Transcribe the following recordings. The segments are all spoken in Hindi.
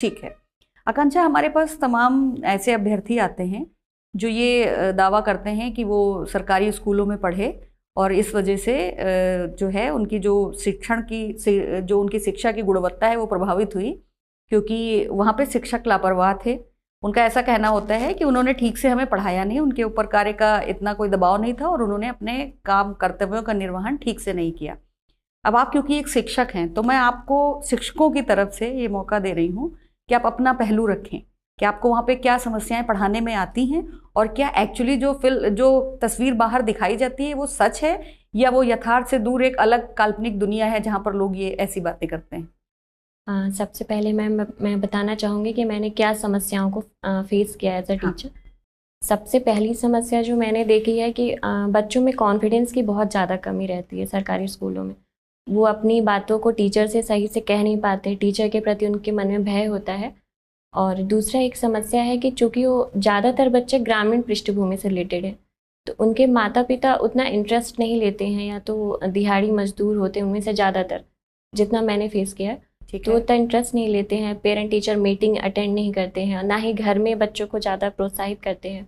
ठीक है। आकांक्षा, हमारे पास तमाम ऐसे अभ्यर्थी आते हैं जो ये दावा करते हैं कि वो सरकारी स्कूलों में पढ़े और इस वजह से जो है उनकी जो जो उनकी शिक्षा की गुणवत्ता है वो प्रभावित हुई, क्योंकि वहाँ पे शिक्षक लापरवाह थे। उनका ऐसा कहना होता है कि उन्होंने ठीक से हमें पढ़ाया नहीं, उनके ऊपर कार्य का इतना कोई दबाव नहीं था और उन्होंने अपने काम कर्तव्यों का निर्वहन ठीक से नहीं किया। अब आप क्योंकि एक शिक्षक हैं तो मैं आपको शिक्षकों की तरफ से ये मौका दे रही हूँ कि आप अपना पहलू रखें कि आपको वहाँ पे क्या समस्याएं पढ़ाने में आती हैं और क्या एक्चुअली जो तस्वीर बाहर दिखाई जाती है वो सच है या वो यथार्थ से दूर एक अलग काल्पनिक दुनिया है जहाँ पर लोग ये ऐसी बातें करते हैं। सबसे पहले मैं बताना चाहूँगी कि मैंने क्या समस्याओं को फेस किया एज अ टीचर। सबसे पहली समस्या जो मैंने देखी है कि बच्चों में कॉन्फिडेंस की बहुत ज़्यादा कमी रहती है सरकारी स्कूलों में। वो अपनी बातों को टीचर से सही से कह नहीं पाते, टीचर के प्रति उनके मन में भय होता है। और दूसरा एक समस्या है कि चूँकि वो ज़्यादातर बच्चे ग्रामीण पृष्ठभूमि से रिलेटेड हैं तो उनके माता पिता उतना इंटरेस्ट नहीं लेते हैं, या तो दिहाड़ी मजदूर होते हैं उनमें से ज़्यादातर, जितना मैंने फेस किया है तो उतना इंटरेस्ट नहीं लेते हैं। पेरेंट टीचर मीटिंग अटेंड नहीं करते हैं, ना ही घर में बच्चों को ज़्यादा प्रोत्साहित करते हैं।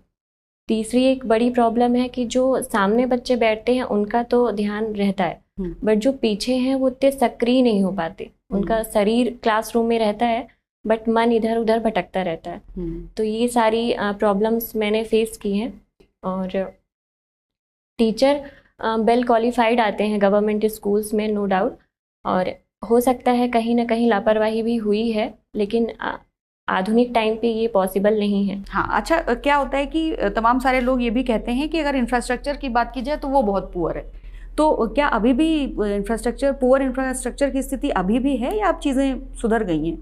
तीसरी एक बड़ी प्रॉब्लम है कि जो सामने बच्चे बैठते हैं उनका तो ध्यान रहता है, बट जो पीछे हैं वो उतने सक्रिय नहीं हो पाते। उनका शरीर क्लासरूम में रहता है बट मन इधर उधर भटकता रहता है। तो ये सारी प्रॉब्लम्स मैंने फेस की हैं। और टीचर वेल क्वालिफाइड आते हैं गवर्नमेंट स्कूल्स में, नो डाउट, और हो सकता है कहीं ना कहीं लापरवाही भी हुई है, लेकिन आधुनिक टाइम पे ये पॉसिबल नहीं है। हाँ, अच्छा, क्या होता है कि तमाम सारे लोग ये भी कहते हैं कि अगर इंफ्रास्ट्रक्चर की बात की जाए तो वो बहुत पुअर है। तो क्या अभी भी पुअर इंफ्रास्ट्रक्चर की स्थिति अभी भी है या अब चीज़ें सुधर गई हैं?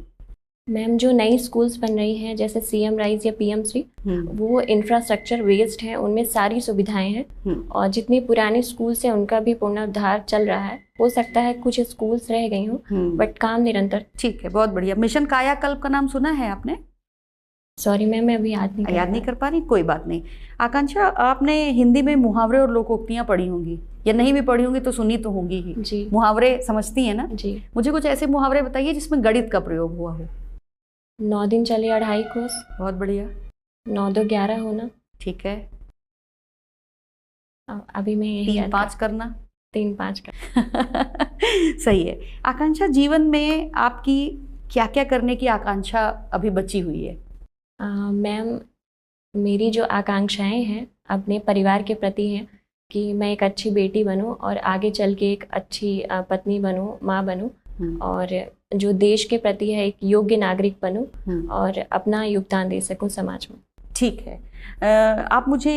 मैम, जो नई स्कूल्स बन रही हैं जैसे CM राइज या PM श्री, वो इंफ्रास्ट्रक्चर बेस्ड हैं, उनमें सारी सुविधाएं हैं। और जितनी पुरानी स्कूल्स हैं उनका भी पुनरुद्धार चल रहा है। हो सकता है कुछ स्कूल्स रह गई हों, बट काम निरंतर। ठीक है, बहुत बढ़िया। मिशन कायाकल्प का नाम सुना है आपने? सॉरी मैम, मैं अभी याद नहीं कर पा रही। कोई बात नहीं। आकांक्षा, आपने हिंदी में मुहावरे और लोकोक्तियाँ पढ़ी होंगी, या नहीं भी पढ़ी होंगी तो सुनी तो होंगी ही जी। मुहावरे समझती है ना जी। मुझे कुछ ऐसे मुहावरे बताइए जिसमें गणित का प्रयोग हुआ हो। 9 दिन चले 2.5 कोस। बहुत बढ़िया। 9 2 11 होना। ठीक है। अभी मैं 3 5 करना। 3 5 करना। सही है। आकांक्षा, जीवन में आपकी क्या क्या करने की आकांक्षा अभी बची हुई है? मैम, मेरी जो आकांक्षाएं हैं अपने परिवार के प्रति हैं कि मैं एक अच्छी बेटी बनूं और आगे चल के एक अच्छी पत्नी बनूं, माँ बनूं, और जो देश के प्रति है एक योग्य नागरिक बनूं और अपना योगदान दे सकूं समाज में। ठीक है। आप मुझे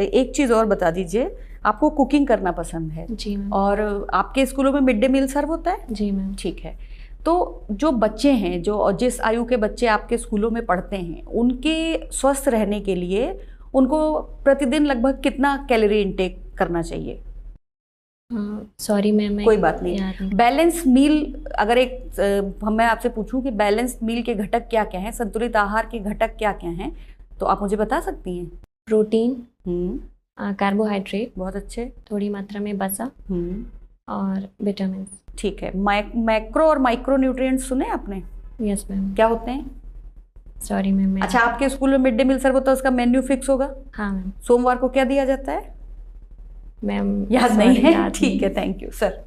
एक चीज़ और बता दीजिए, आपको कुकिंग करना पसंद है? जी मैम। और आपके स्कूलों में मिड डे मील सर्व होता है? जी मैम। ठीक है। तो जो बच्चे हैं, जिस आयु के बच्चे आपके स्कूलों में पढ़ते हैं, उनके स्वस्थ रहने के लिए उनको प्रतिदिन लगभग कितना कैलोरी इनटेक करना चाहिए? सॉरी मैम, कोई बात नहीं। बैलेंस मील, अगर मैं आपसे पूछूं कि बैलेंस मील के घटक क्या क्या हैं, संतुलित आहार के घटक क्या क्या हैं, तो आप मुझे बता सकती हैं? प्रोटीन, कार्बोहाइड्रेट, बहुत अच्छे, थोड़ी मात्रा में वसा, और विटामिन। ठीक है। मैक्रो और माइक्रो न्यूट्रिएंट्स सुने आपने? Yes ma'am. क्या होते हैं? Sorry ma'am. अच्छा, आपके स्कूल में मिड डे मील सर्व होता है, उसका मेन्यू फिक्स होगा? हाँ मैम। सोमवार को क्या दिया जाता है? मैम याद नहीं है? ठीक है, थैंक यू सर।